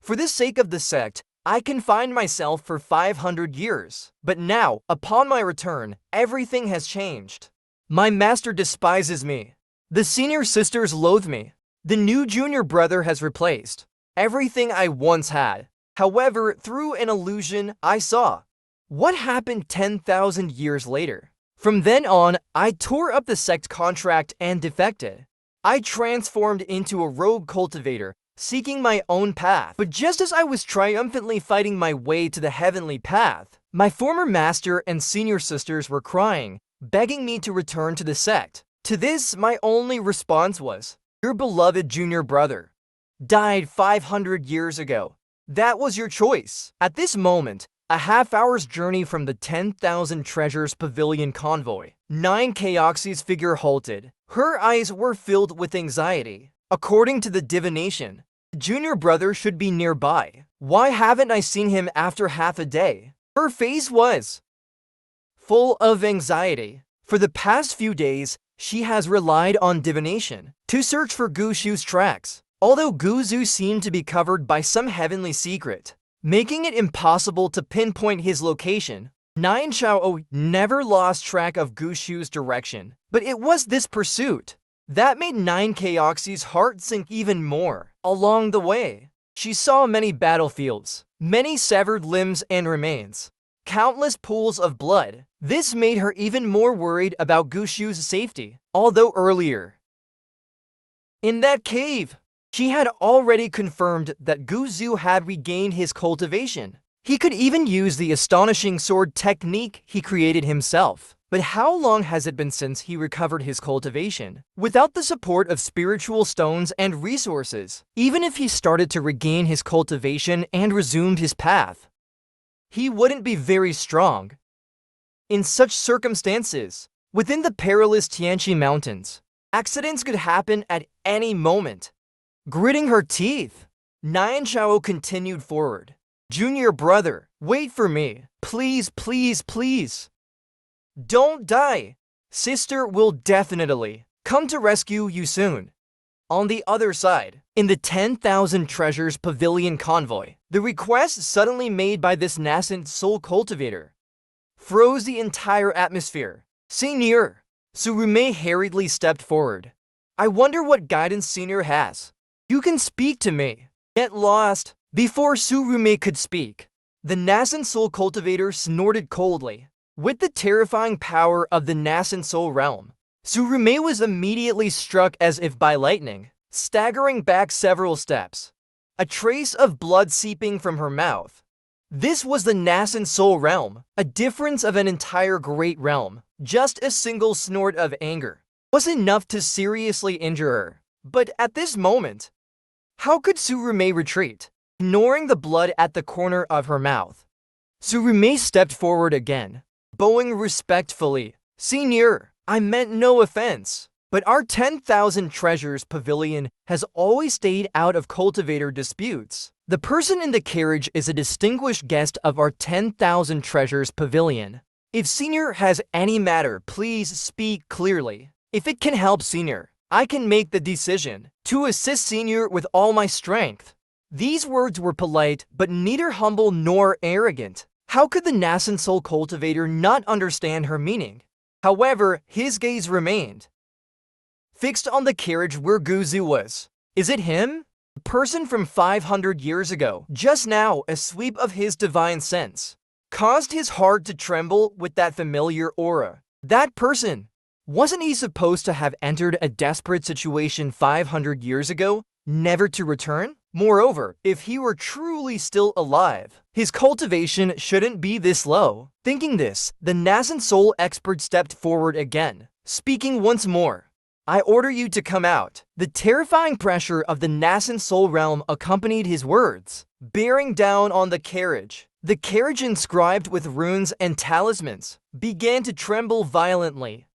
For the sake of the sect, I confined myself for 500 years. But now, upon my return, everything has changed. My master despises me. The senior sisters loathe me. The new junior brother has replaced everything I once had. However, through an illusion, I saw what happened 10,000 years later. From then on, I tore up the sect contract and defected. I transformed into a rogue cultivator, seeking my own path. But just as I was triumphantly fighting my way to the heavenly path, my former master and senior sisters were crying, begging me to return to the sect. To this, my only response was, "Your beloved junior brother died 500 years ago. That was your choice." At this moment, a half-hour's journey from the 10,000 Treasures Pavilion convoy, 9Koxie's figure halted. Her eyes were filled with anxiety. According to the divination, the junior brother should be nearby. Why haven't I seen him after half a day? Her face was full of anxiety. For the past few days, she has relied on divination to search for Gushu's tracks. Although Guzu seemed to be covered by some heavenly secret, making it impossible to pinpoint his location, Nine Chao never lost track of Gushu's direction. But it was this pursuit that made 9Koxie's heart sink even more. Along the way, she saw many battlefields, many severed limbs and remains, countless pools of blood. This made her even more worried about Gushu's safety. Although earlier, in that cave, she had already confirmed that Guzu had regained his cultivation. He could even use the astonishing sword technique he created himself. But how long has it been since he recovered his cultivation? Without the support of spiritual stones and resources, even if he started to regain his cultivation and resumed his path, he wouldn't be very strong. In such circumstances, within the perilous Tianqi Mountains, accidents could happen at any moment. Gritting her teeth, Nine Chao continued forward. "Junior brother, wait for me. Please, please, please. Don't die. Sister will definitely come to rescue you soon." On the other side, in the 10,000 Treasures Pavilion convoy, the request suddenly made by this nascent soul cultivator froze the entire atmosphere. "Senior," Surume hurriedly stepped forward. "I wonder what guidance Senior has. You can speak to me." Get lost. Before Surume could speak, the nascent soul cultivator snorted coldly. With the terrifying power of the nascent soul realm, Surume was immediately struck as if by lightning, staggering back several steps, a trace of blood seeping from her mouth. This was the nascent soul realm, a difference of an entire great realm. Just a single snort of anger was enough to seriously injure her. But at this moment, how could Surume retreat? Ignoring the blood at the corner of her mouth, Surume stepped forward again, bowing respectfully. "Senior, I meant no offense, but our 10,000 Treasures Pavilion has always stayed out of cultivator disputes. The person in the carriage is a distinguished guest of our 10,000 Treasures Pavilion. If Senior has any matter, please speak clearly. If it can help Senior, I can make the decision to assist Senior with all my strength." These words were polite, but neither humble nor arrogant. How could the nascent soul cultivator not understand her meaning? However, his gaze remained fixed on the carriage where Guzu was. Is it him? The person from 500 years ago. Just now, a sweep of his divine sense caused his heart to tremble with that familiar aura. That person. Wasn't he supposed to have entered a desperate situation 500 years ago, never to return? Moreover, if he were truly still alive, his cultivation shouldn't be this low. Thinking this, the nascent soul expert stepped forward again, speaking once more. "I order you to come out." The terrifying pressure of the nascent soul realm accompanied his words, bearing down on the carriage. The carriage, inscribed with runes and talismans, began to tremble violently.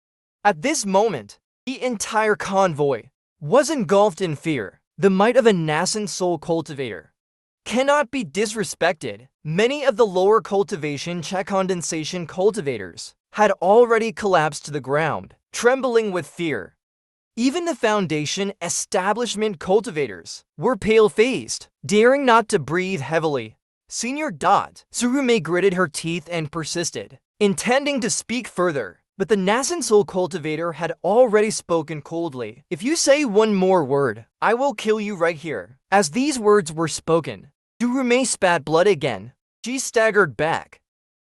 At this moment, the entire convoy was engulfed in fear. The might of a nascent soul cultivator cannot be disrespected. Many of the lower cultivation condensation cultivators had already collapsed to the ground, trembling with fear. Even the foundation establishment cultivators were pale-faced, daring not to breathe heavily. Senior Dot. Tsurume gritted her teeth and persisted, intending to speak further. But the nascent soul cultivator had already spoken coldly. If you say one more word, I will kill you right here. As these words were spoken, Tsurume spat blood again. She staggered back,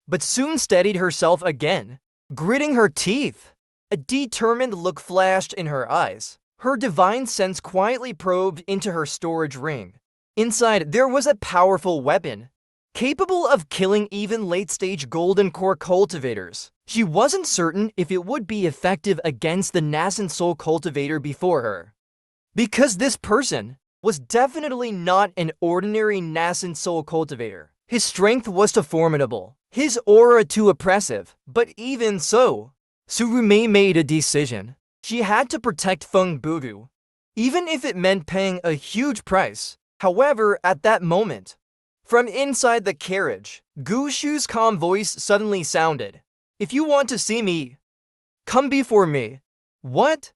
but soon steadied herself again, gritting her teeth. A determined look flashed in her eyes. Her divine sense quietly probed into her storage ring. Inside, there was a powerful weapon, capable of killing even late-stage golden core cultivators. She wasn't certain if it would be effective against the nascent soul cultivator before her, because this person was definitely not an ordinary nascent soul cultivator. His strength was too formidable, his aura too oppressive, but even so, Tsurume made a decision. She had to protect Feng Bugu, even if it meant paying a huge price. However, at that moment, from inside the carriage, Gushu's calm voice suddenly sounded. If you want to see me, come before me. What?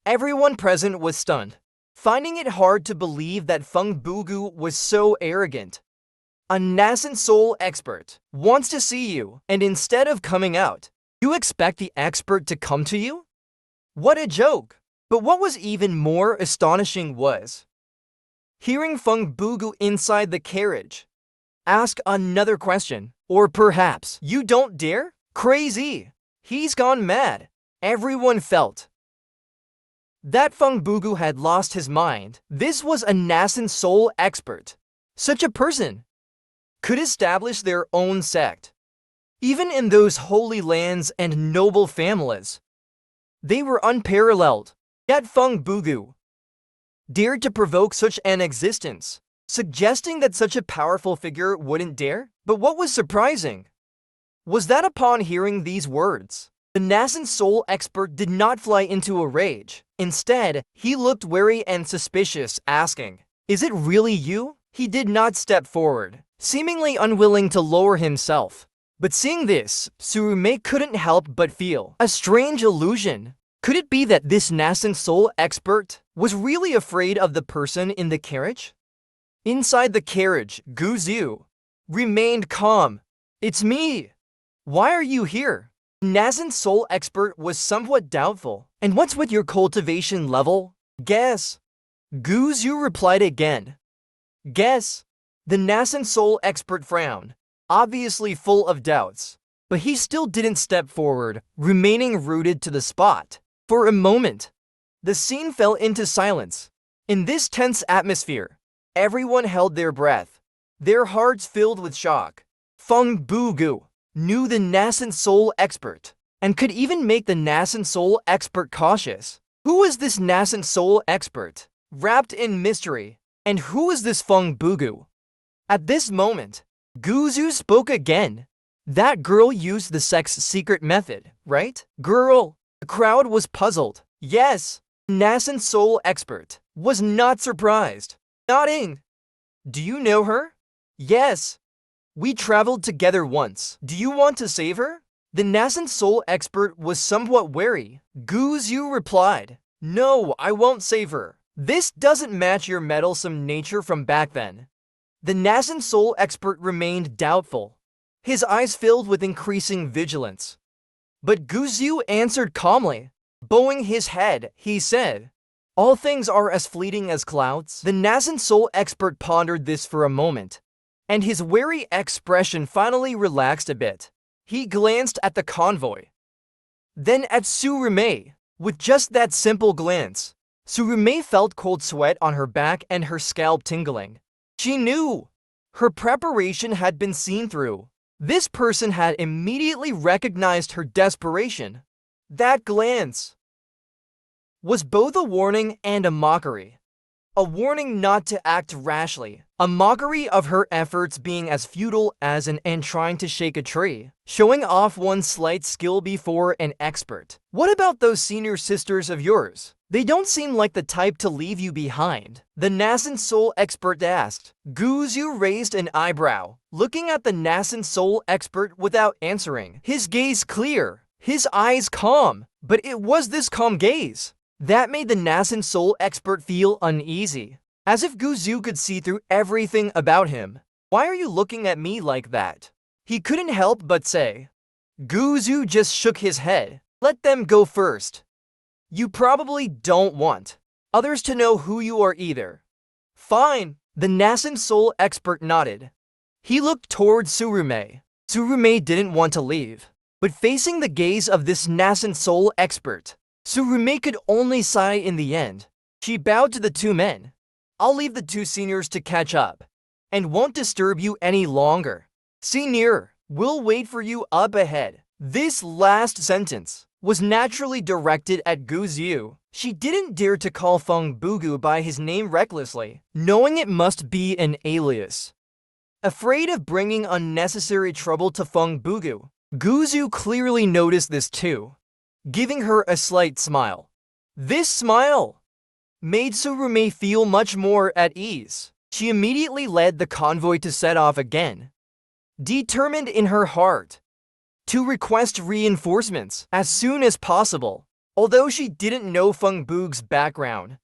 Everyone present was stunned, finding it hard to believe that Feng Bugu was so arrogant. A nascent soul expert wants to see you, and instead of coming out, you expect the expert to come to you? What a joke! But what was even more astonishing was hearing Feng Bugu inside the carriage ask another question. Or perhaps, you don't dare? Crazy! He's gone mad. Everyone felt that Feng Bugu had lost his mind. This was a nascent soul expert. Such a person could establish their own sect, even in those holy lands and noble families. They were unparalleled. Yet Feng Bugu dared to provoke such an existence, suggesting that such a powerful figure wouldn't dare? But what was surprising was that upon hearing these words, the nascent soul expert did not fly into a rage. Instead, he looked wary and suspicious, asking, "Is it really you?" He did not step forward, seemingly unwilling to lower himself. But seeing this, Tsurume couldn't help but feel a strange illusion. Could it be that this nascent soul expert was really afraid of the person in the carriage? Inside the carriage, Guzu remained calm. "It's me. Why are you here?" Nascent soul expert was somewhat doubtful. "And what's with your cultivation level?" "Guess." Guzu replied again. "Guess." The nascent soul expert frowned, obviously full of doubts. But he still didn't step forward, remaining rooted to the spot. For a moment, the scene fell into silence. In this tense atmosphere, everyone held their breath, their hearts filled with shock. Feng Bugu knew the nascent soul expert, and could even make the nascent soul expert cautious. Who is this nascent soul expert, wrapped in mystery? And who is this Feng Bugu? At this moment, Guzu spoke again. "That girl used the sect's secret method, right?" "Girl?" The crowd was puzzled. "Yes." Nascent soul expert was not surprised, nodding. "Do you know her?" "Yes. We traveled together once. Do you want to save her?" The nascent soul expert was somewhat wary. Guzu replied, "No, I won't save her. This doesn't match your meddlesome nature from back then." The nascent soul expert remained doubtful, his eyes filled with increasing vigilance. But Guzu answered calmly. Bowing his head, he said, "All things are as fleeting as clouds." The nascent soul expert pondered this for a moment, and his wary expression finally relaxed a bit. He glanced at the convoy, then at Tsurume. With just that simple glance, Tsurume felt cold sweat on her back and her scalp tingling. She knew her preparation had been seen through. This person had immediately recognized her desperation. That glance was both a warning and a mockery. A warning not to act rashly, a mockery of her efforts being as futile as an ant trying to shake a tree, showing off one's slight skill before an expert. "What about those senior sisters of yours? They don't seem like the type to leave you behind," the nascent soul expert asked. Guzu raised an eyebrow, looking at the nascent soul expert without answering. His gaze clear, his eyes calm, but it was this calm gaze That made the Nasan soul expert feel uneasy, as if Guzu could see through everything about him. "Why are you looking at me like that?" he couldn't help but say. Guzu just shook his head. "Let them go first. You probably don't want others to know who you are either." "Fine." The Nasan soul expert nodded. He looked toward Tsurume. Tsurume didn't want to leave, but facing the gaze of this Nasan soul expert, Tsurume could only sigh in the end. She bowed to the two men. "I'll leave the two seniors to catch up, and won't disturb you any longer. Senior, we'll wait for you up ahead." This last sentence was naturally directed at Guzu. She didn't dare to call Feng Bugu by his name recklessly, knowing it must be an alias. Afraid of bringing unnecessary trouble to Feng Bugu, Guzu clearly noticed this too, giving her a slight smile. This smile made Tsurume feel much more at ease. She immediately led the convoy to set off again, determined in her heart to request reinforcements as soon as possible. Although she didn't know Feng Bugu's background,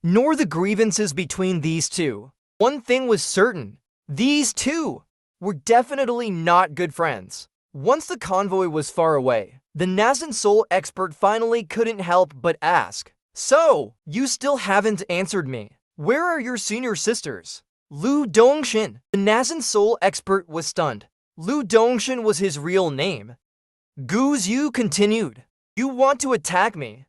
nor the grievances between these two, one thing was certain: these two were definitely not good friends. Once the convoy was far away, the Nasan soul expert finally couldn't help but ask, "So, you still haven't answered me. Where are your senior sisters?" Lu Dongshin. The Nasan soul expert was stunned. Lu Dongshin was his real name. Guzu continued, "You want to attack me,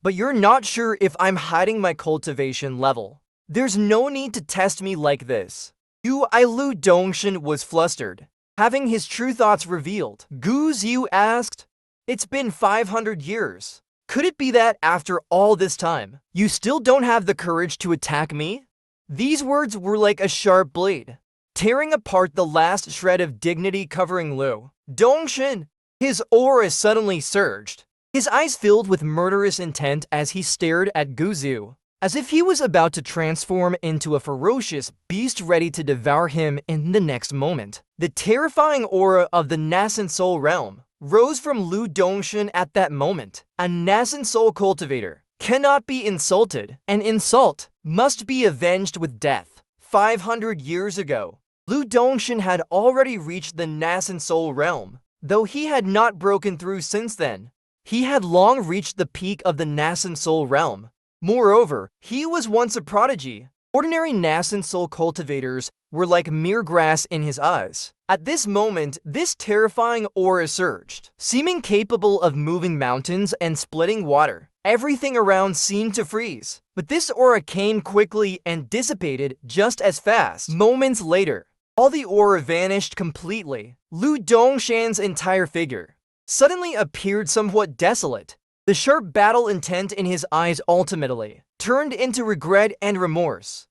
but you're not sure if I'm hiding my cultivation level. There's no need to test me like this." Lu Dongshin was flustered, having his true thoughts revealed. Guzu asked, "It's been 500 years. Could it be that after all this time, you still don't have the courage to attack me?" These words were like a sharp blade, tearing apart the last shred of dignity covering Lu Dongshin. His aura suddenly surged. His eyes filled with murderous intent as he stared at Guzu, as if he was about to transform into a ferocious beast ready to devour him in the next moment. The terrifying aura of the Nasan soul realm rose from Lu Dongshin at that moment. A Nasan soul cultivator cannot be insulted. An insult must be avenged with death. 500 years ago, Lu Dongshin had already reached the Nasan soul realm, though he had not broken through since then. He had long reached the peak of the Nasan soul realm. Moreover, he was once a prodigy. Ordinary Nasan soul cultivators were like mere grass in his eyes. At this moment, this terrifying aura surged, seeming capable of moving mountains and splitting water. Everything around seemed to freeze, but this aura came quickly and dissipated just as fast. Moments later, all the aura vanished completely. Lu Dongshan's entire figure suddenly appeared somewhat desolate. The sharp battle intent in his eyes ultimately turned into regret and remorse.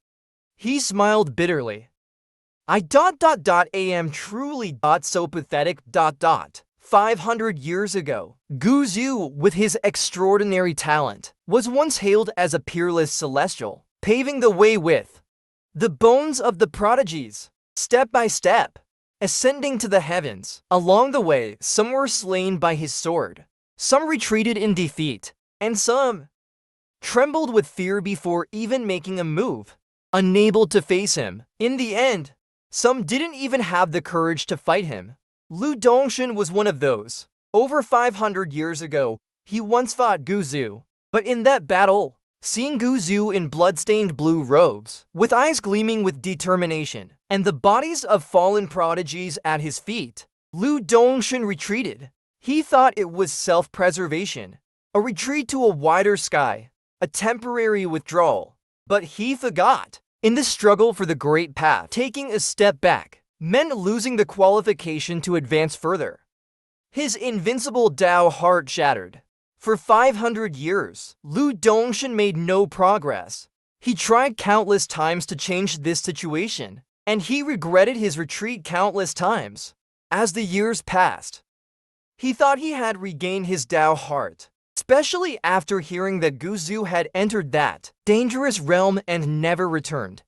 He smiled bitterly. I am truly so pathetic. 500 years ago, Guzu, with his extraordinary talent, was once hailed as a peerless celestial, paving the way with the bones of the prodigies, step by step, ascending to the heavens. Along the way, some were slain by his sword, some retreated in defeat, and some trembled with fear before even making a move, unable to face him. In the end, some didn't even have the courage to fight him. Lu Dongshin was one of those. Over 500 years ago, he once fought Guzu, but in that battle, seeing Guzu in blood-stained blue robes, with eyes gleaming with determination, and the bodies of fallen prodigies at his feet, Lu Dongshin retreated. He thought it was self-preservation, a retreat to a wider sky, a temporary withdrawal. But he forgot. In the struggle for the great path, taking a step back meant losing the qualification to advance further. His invincible Tao heart shattered. For 500 years, Lu Dongshin made no progress. He tried countless times to change this situation, and he regretted his retreat countless times. As the years passed, he thought he had regained his Tao heart, especially after hearing that Guzu had entered that dangerous realm and never returned.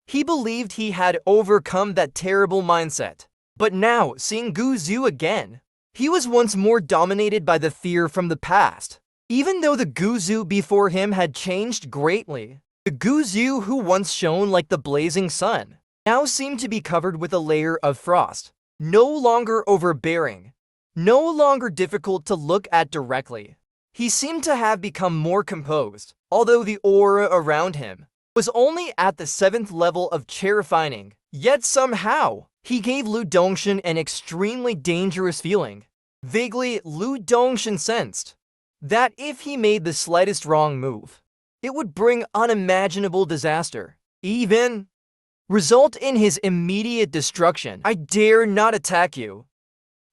He believed he had overcome that terrible mindset. But now, seeing Guzu again, he was once more dominated by the fear from the past. Even though the Guzu before him had changed greatly, the Guzu who once shone like the blazing sun now seemed to be covered with a layer of frost, no longer overbearing, no longer difficult to look at directly. He seemed to have become more composed, although the aura around him was only at the 7th level of terrifying. Yet somehow, he gave Lu Dongshin an extremely dangerous feeling. Vaguely, Lu Dongshin sensed that if he made the slightest wrong move, it would bring unimaginable disaster, even result in his immediate destruction. I dare not attack you.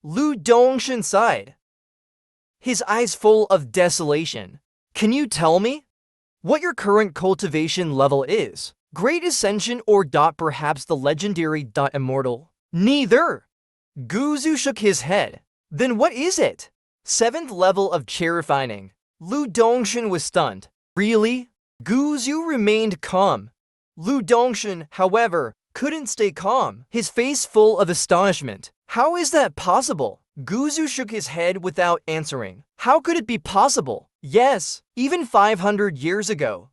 Lu Dongshin sighed, his eyes full of desolation. Can you tell me what your current cultivation level is? Great Ascension or perhaps the legendary Immortal? Neither. Guzu shook his head. Then what is it? 7th level of terrifying. Lu Dongshin was stunned. Really? Guzu remained calm. Lu Dongshin, however, couldn't stay calm, his face full of astonishment. How is that possible? Guzu shook his head without answering. How could it be possible? Yes, even 500 years ago,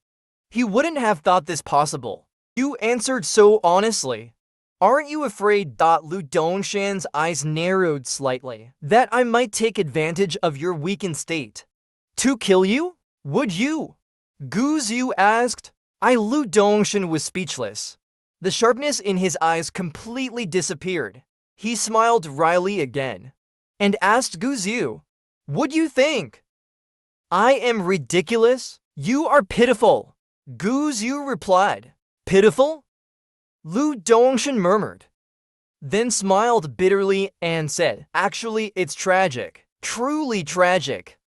he wouldn't have thought this possible. You answered so honestly. Aren't you afraid? Lu Dongshan's eyes narrowed slightly. That I might take advantage of your weakened state to kill you? Would you? Guzu asked. Lu Dongshan was speechless. The sharpness in his eyes completely disappeared. He smiled wryly again and asked Guzu, "Would you think I am ridiculous? You are pitiful." Guzu replied. Pitiful? Lu Dongshan murmured, then smiled bitterly and said, "Actually, it's tragic. Truly tragic.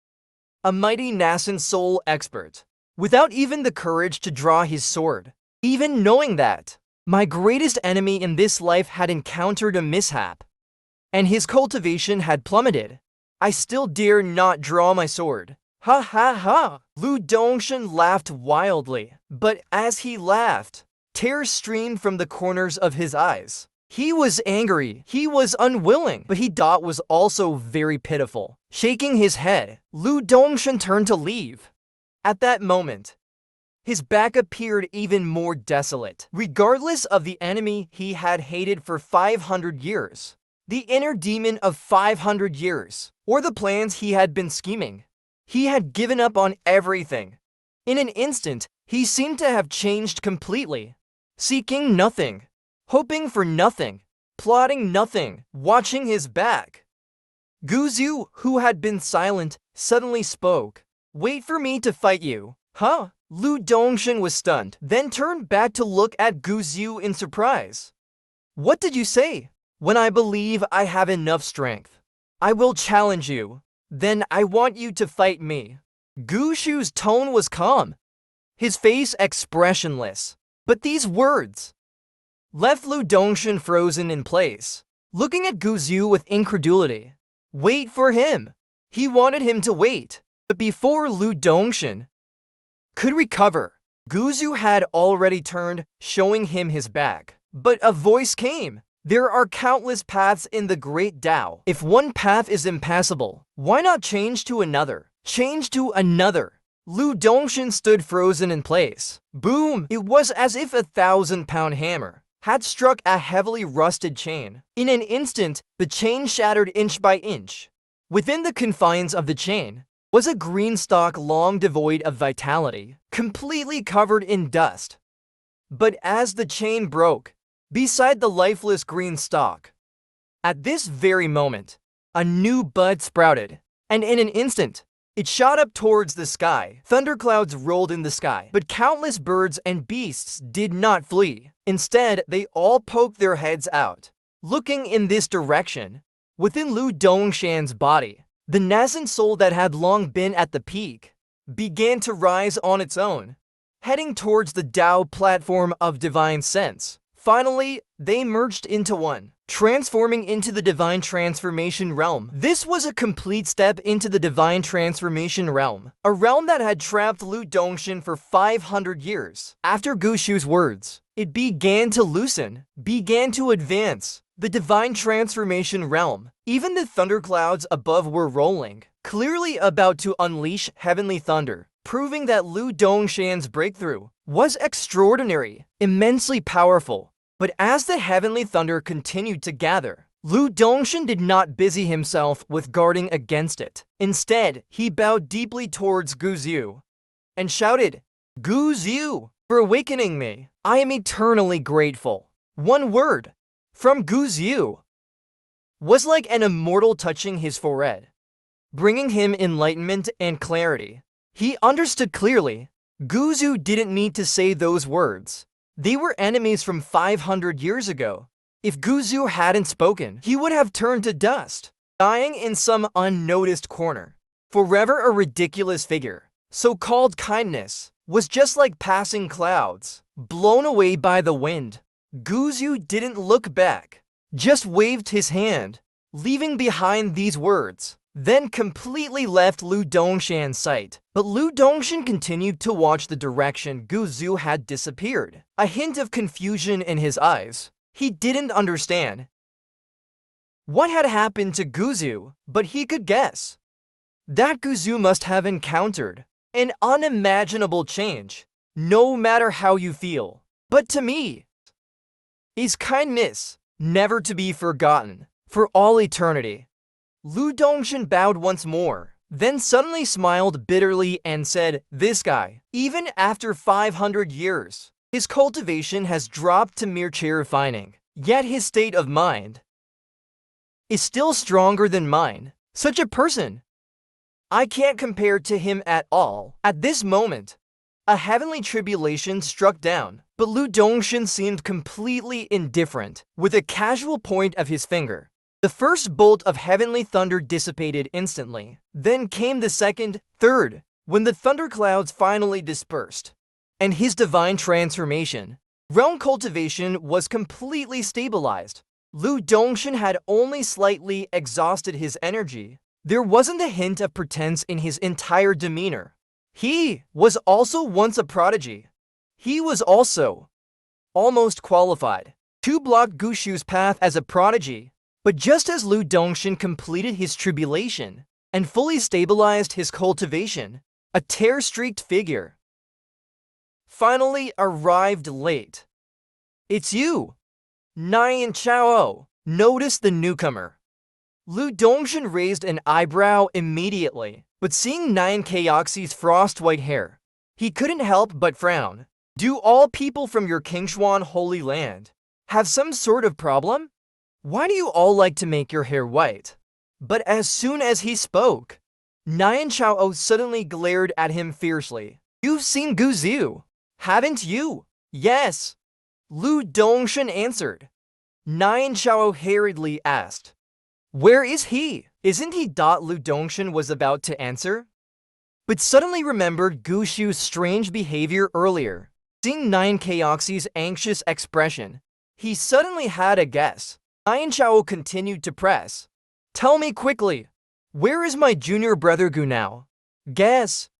A mighty nascent soul expert, without even the courage to draw his sword. Even knowing that my greatest enemy in this life had encountered a mishap, and his cultivation had plummeted, I still dare not draw my sword." Ha ha ha! Lu Dongshan laughed wildly, but as he laughed, tears streamed from the corners of his eyes. He was angry, he was unwilling, but he was also very pitiful. Shaking his head, Lu Dongshan turned to leave. At that moment, his back appeared even more desolate. Regardless of the enemy he had hated for 500 years, the inner demon of 500 years, or the plans he had been scheming, he had given up on everything. In an instant, he seemed to have changed completely, seeking nothing, hoping for nothing, plotting nothing, watching his back. Guzu, who had been silent, suddenly spoke. "Wait for me to fight you." Huh? Lu Dongshan was stunned, then turned back to look at Guzu in surprise. "What did you say?" "When I believe I have enough strength, I will challenge you. Then I want you to fight me." Guzu's tone was calm, his face expressionless. But these words left Lu Dongshan frozen in place, looking at Guzu with incredulity. Wait for him. He wanted him to wait. But before Lu Dongshan could recover, Guzu had already turned, showing him his back. But a voice came. "There are countless paths in the great Tao. If one path is impassable, why not change to another? Change to another." Lu Dongshan stood frozen in place. Boom! It was as if a 1,000-pound hammer had struck a heavily rusted chain. In an instant, the chain shattered inch by inch. Within the confines of the chain was a green stalk long devoid of vitality, completely covered in dust. But as the chain broke, beside the lifeless green stalk, at this very moment, a new bud sprouted, and in an instant, it shot up towards the sky. Thunderclouds rolled in the sky, but countless birds and beasts did not flee. Instead, they all poked their heads out, looking in this direction. Within Lu Dongshan's body, the nascent soul that had long been at the peak began to rise on its own, heading towards the Tao platform of divine sense. Finally, they merged into one, transforming into the divine transformation realm. This was a complete step into the divine transformation realm, a realm that had trapped Lu Dongshan for 500 years. After Guzu's words, it began to loosen, began to advance. The divine transformation realm. Even the thunderclouds above were rolling, clearly about to unleash heavenly thunder, proving that Lu Dongshan's breakthrough was extraordinary, immensely powerful. But as the heavenly thunder continued to gather, Lu Dongshan did not busy himself with guarding against it. Instead, he bowed deeply towards Gu Zhu and shouted, "Gu Zhu, for awakening me, I am eternally grateful." One word from Gu Zhu was like an immortal touching his forehead, bringing him enlightenment and clarity. He understood clearly. Gu Zhu didn't need to say those words. They were enemies from 500 years ago. If Gu Zhu hadn't spoken, he would have turned to dust, dying in some unnoticed corner. Forever a ridiculous figure. So-called kindness was just like passing clouds, blown away by the wind. Gu Zhu didn't look back, just waved his hand, leaving behind these words, then completely left Lu Dongshan's sight. But Lu Dongshan continued to watch the direction Gu Zhu had disappeared, a hint of confusion in his eyes. He didn't understand what had happened to Gu Zhu, but he could guess that Gu Zhu must have encountered an unimaginable change. No matter how you feel, but to me, is kindness never to be forgotten for all eternity. Lu Dongshan bowed once more, then suddenly smiled bitterly and said, "This guy, even after 500 years, his cultivation has dropped to mere refining, yet his state of mind is still stronger than mine. Such a person, I can't compare to him at all." At this moment, a heavenly tribulation struck down, but Lu Dongshan seemed completely indifferent. With a casual point of his finger, the first bolt of heavenly thunder dissipated instantly. Then came the second, third, when the thunderclouds finally dispersed, and his divine transformation. Realm cultivation was completely stabilized. Lu Dongshan had only slightly exhausted his energy. There wasn't a hint of pretense in his entire demeanor. He was also once a prodigy. He was also almost qualified to block Gu Zhu's path as a prodigy. But just as Lu Dongshan completed his tribulation and fully stabilized his cultivation, a tear-streaked figure finally arrived late. "It's you, Nian Chao," noticed the newcomer. Lu Dongshan raised an eyebrow immediately, but seeing Nian Chaoxi's frost-white hair, he couldn't help but frown. "Do all people from your Kingshuan Holy Land have some sort of problem? Why do you all like to make your hair white?" But as soon as he spoke, Nian Chao suddenly glared at him fiercely. "You've seen Gu Zhu, haven't you?" "Yes," Lu Dongshan answered. Nian Chao hurriedly asked, "Where is he? Isn't he?" Lu Dongshan was about to answer, but suddenly remembered Gu Zhu's strange behavior earlier. Seeing Nian Chaoxi's anxious expression, he suddenly had a guess. Nian Chao continued to press. "Tell me quickly, where is my junior brother Gu now?" "Guess."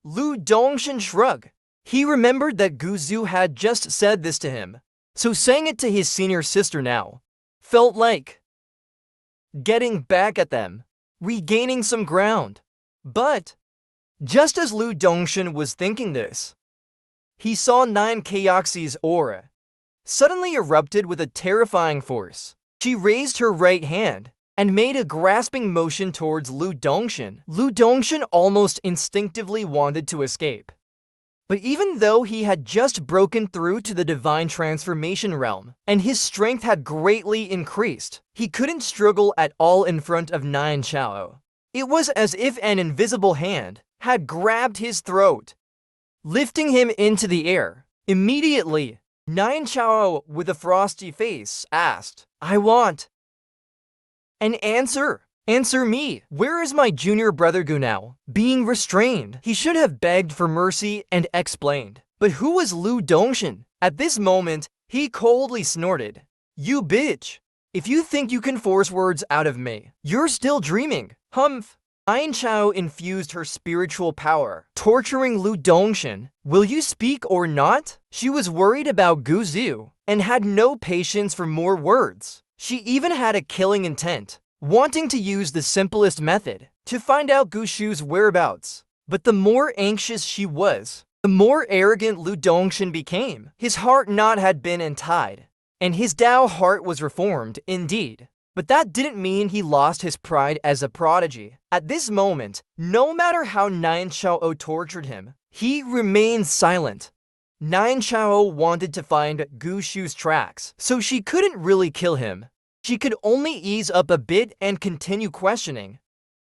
Lu Dongshan shrugged. He remembered that Gu Zhu had just said this to him, so saying it to his senior sister now felt like getting back at them, regaining some ground. But just as Lu Dongshan was thinking this, he saw Nian Chaoxi's aura suddenly erupted with a terrifying force. She raised her right hand and made a grasping motion towards Lu Dongshan. Lu Dongshan almost instinctively wanted to escape. But even though he had just broken through to the divine transformation realm, and his strength had greatly increased, he couldn't struggle at all in front of Nian Chao. It was as if an invisible hand had grabbed his throat, lifting him into the air. Immediately, Nian Chao, with a frosty face, asked, "I want an answer. Answer me. Where is my junior brother Gu now?" Being restrained, he should have begged for mercy and explained. But who was Lu Dongshan? At this moment, he coldly snorted, "You bitch. If you think you can force words out of me, you're still dreaming." Humph. Nian Chao infused her spiritual power, torturing Lu Dongshan. "Will you speak or not?" She was worried about Gu Zhu and had no patience for more words. She even had a killing intent, wanting to use the simplest method. to find out Gushu's whereabouts. But the more anxious she was, the more arrogant Lu Dongshin became. His heart knot had been untied, and his Tao heart was reformed indeed. But that didn't mean he lost his pride as a prodigy. At this moment, no matter how Nine Chao tortured him, he remained silent. Nine Chao wanted to find Gushu's tracks, so she couldn't really kill him. She could only ease up a bit and continue questioning.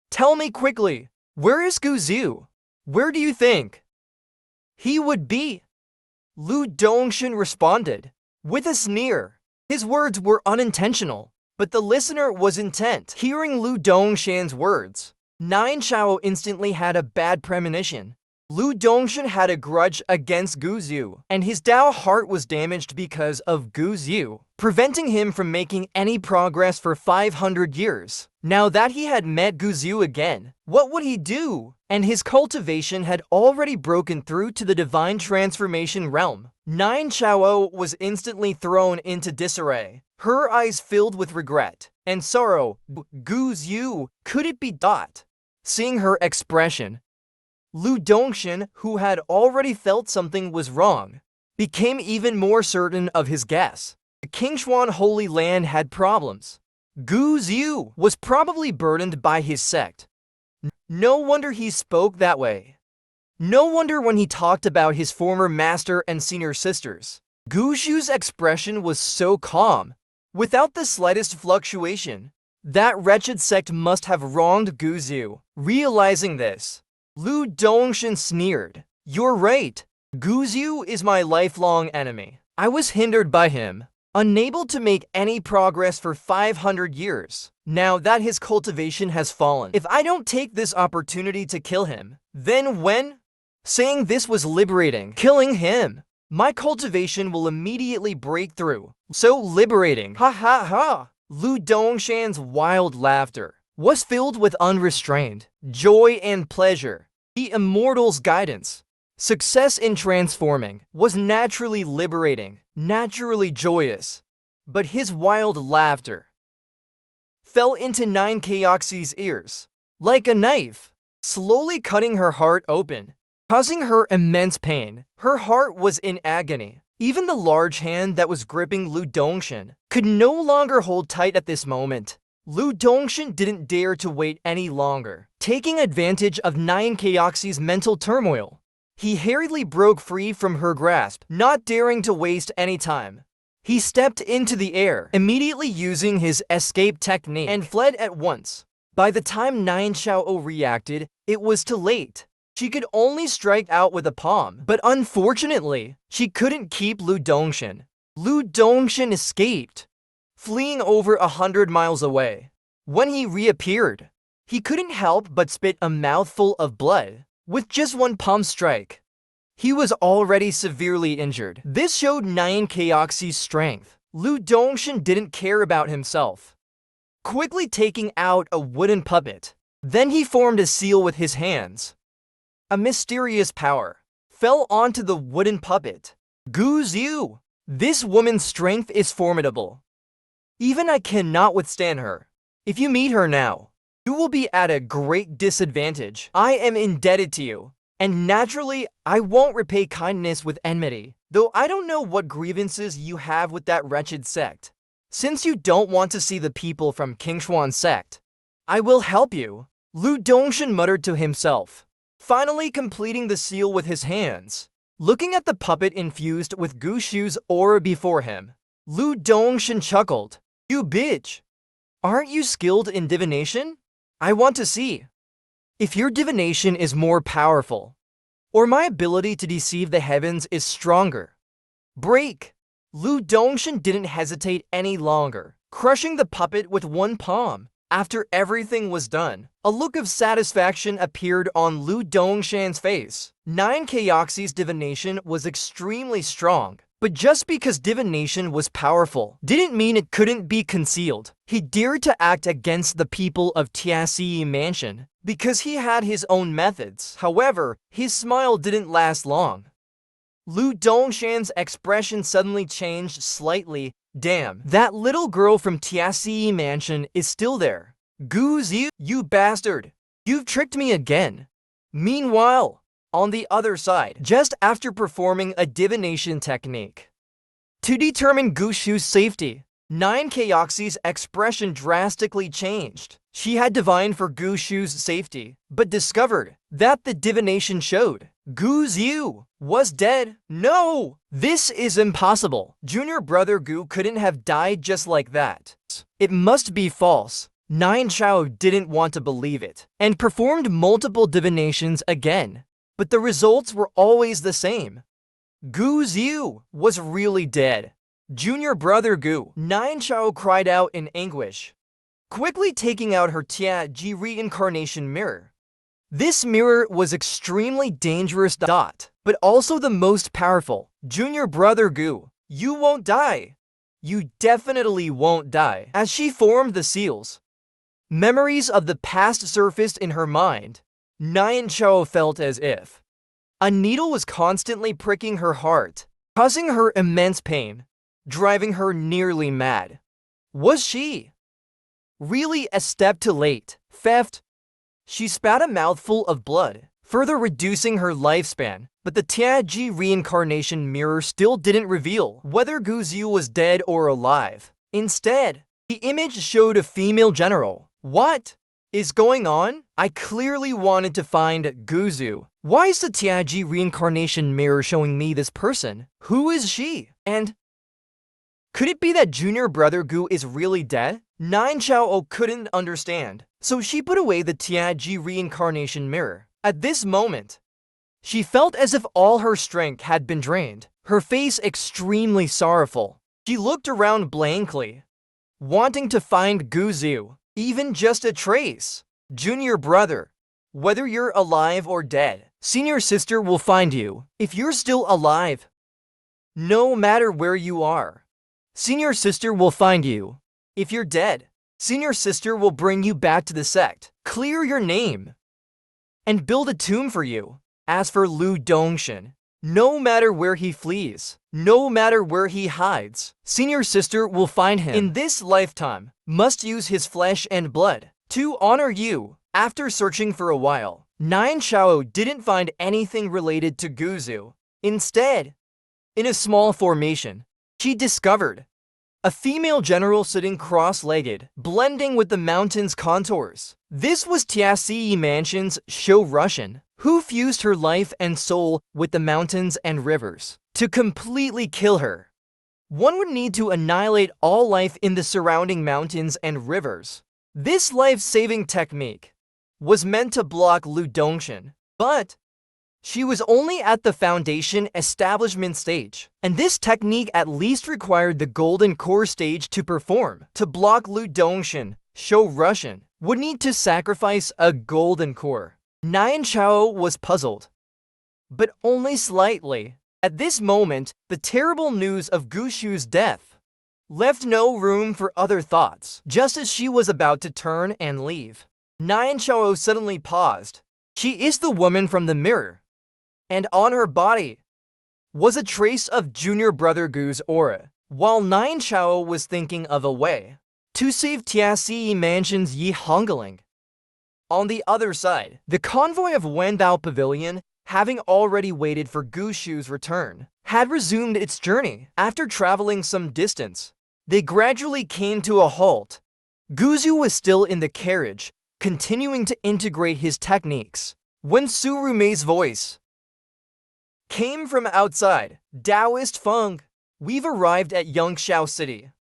Tell me quickly, where is Guzu? Where do you think he would be? Lu Dongshin responded with a sneer. His words were unintentional, but the listener was intent. Hearing Lu Dongshin's words, Nine Chao instantly had a bad premonition. Lu Dongshin had a grudge against Guzu, and his Tao heart was damaged because of Guzu, preventing him from making any progress for 500 years. Now that he had met Guzu again, what would he do? And his cultivation had already broken through to the divine transformation realm. Nine Chao was instantly thrown into disarray, her eyes filled with regret and sorrow. Guzu, could it be dot? Seeing her expression, Lu Dongshin, who had already felt something was wrong, became even more certain of his guess. The Qingshuan Holy Land had problems. Guzu was probably burdened by his sect. No wonder he spoke that way. No wonder when he talked about his former master and senior sisters, Gushu's expression was so calm, without the slightest fluctuation. That wretched sect must have wronged Guzu. Realizing this, Lu Dongshin sneered. You're right. Guzu is my lifelong enemy. I was hindered by him, unable to make any progress for 500 years. Now that his cultivation has fallen, if I don't take this opportunity to kill him, then when? Saying this was liberating. Killing him, my cultivation will immediately break through. So liberating. Ha ha ha. Lu Dongshan's wild laughter was filled with unrestrained joy and pleasure. The immortal's guidance, success in transforming, was naturally liberating, naturally joyous. But his wild laughter fell into Nine Chaoxie's ears like a knife, slowly cutting her heart open, causing her immense pain. Her heart was in agony. Even the large hand that was gripping Lu Dongshin could no longer hold tight at this moment. Lu Dongshin didn't dare to wait any longer. Taking advantage of Nine Chaoxie's mental turmoil, he hurriedly broke free from her grasp, not daring to waste any time. He stepped into the air, immediately using his escape technique, and fled at once. By the time Nine Chao reacted, it was too late. She could only strike out with a palm, but unfortunately, she couldn't keep Lu Dongshin. Lu Dongshin escaped, fleeing over 100 miles away. When he reappeared, he couldn't help but spit a mouthful of blood. With just one palm strike, he was already severely injured. This showed Nine Chaoxie's strength. Lu Dongshin didn't care about himself. Quickly taking out a wooden puppet, then he formed a seal with his hands. A mysterious power fell onto the wooden puppet. Guzu! This woman's strength is formidable. Even I cannot withstand her. If you meet her now, you will be at a great disadvantage. I am indebted to you, and naturally, I won't repay kindness with enmity, though I don't know what grievances you have with that wretched sect. Since you don't want to see the people from Qingshuan sect, I will help you. Lu Dongshin muttered to himself, finally completing the seal with his hands. Looking at the puppet infused with Gushu's aura before him, Lu Dongshin chuckled. You bitch! Aren't you skilled in divination? I want to see if your divination is more powerful, or my ability to deceive the heavens is stronger. Break! Lu Dongshin didn't hesitate any longer, crushing the puppet with one palm. After everything was done, a look of satisfaction appeared on Lu Dongshan's face. Nine Chaoxie's divination was extremely strong, but just because divination was powerful didn't mean it couldn't be concealed. He dared to act against the people of Tianxi Mansion because he had his own methods. However, his smile didn't last long. Lu Dongshan's expression suddenly changed slightly. Damn, that little girl from Tianxi Mansion is still there. Guzu, you bastard! You've tricked me again. Meanwhile, on the other side, just after performing a divination technique to determine Gushu's safety, 9Keoxy's expression drastically changed. She had divined for Gushu's safety, but discovered that the divination showed Guzhu was dead. No! This is impossible. Junior brother Gu couldn't have died just like that. It must be false. Nine Chao didn't want to believe it, and performed multiple divinations again. But the results were always the same. Guzhu was really dead. Junior brother Gu, Nine Chao cried out in anguish, quickly taking out her Tiaji reincarnation mirror. This mirror was extremely dangerous, but also the most powerful. Junior brother Gu, you won't die. You definitely won't die. As she formed the seals, memories of the past surfaced in her mind. Nine Chao felt as if a needle was constantly pricking her heart, causing her immense pain, driving her nearly mad. Was she really a step too late? Theft? She spat a mouthful of blood, further reducing her lifespan, but the Tiaji reincarnation mirror still didn't reveal whether Guzhu was dead or alive. Instead, the image showed a female general. What is going on? I clearly wanted to find Guzhu. Why is the Tiaji reincarnation mirror showing me this person? Who is she? And could it be that junior brother Gu is really dead? Nine Chao couldn't understand, so she put away the Tiaji reincarnation mirror. At this moment, she felt as if all her strength had been drained, her face extremely sorrowful. She looked around blankly, wanting to find Guzhu, even just a trace. Junior brother, whether you're alive or dead, senior sister will find you. If you're still alive, no matter where you are, senior sister will find you. If you're dead, senior sister will bring you back to the sect, clear your name, and build a tomb for you. As for Lu Dongshin, no matter where he flees, no matter where he hides, senior sister will find him. In this lifetime, must use his flesh and blood to honor you. After searching for a while, Nine Chao didn't find anything related to Guzhu. Instead, in a small formation, she discovered a female general sitting cross-legged, blending with the mountain's contours. This was Tiasi Mansion's Show Russian, who fused her life and soul with the mountains and rivers. To completely kill her, one would need to annihilate all life in the surrounding mountains and rivers. This life-saving technique was meant to block Lu Dongshin, but she was only at the foundation establishment stage, and this technique at least required the golden core stage to perform. To block Lu Dongshin, Show Russian would need to sacrifice a golden core. Nine Chao was puzzled, but only slightly. At this moment, the terrible news of Gushu's death left no room for other thoughts. Just as she was about to turn and leave, Nine Chao suddenly paused. She is the woman from the mirror, and on her body was a trace of junior brother Gu's aura. While Nine Chao was thinking of a way to save Tiasi Mansion's Yi Hongling. On the other side, the convoy of Wendao Pavilion, having already waited for Gushu's return, had resumed its journey. After traveling some distance, they gradually came to a halt. Guzhu was still in the carriage, continuing to integrate his techniques, when Surumei's voice came from outside. Taoist Feng, we've arrived at Yangshao City.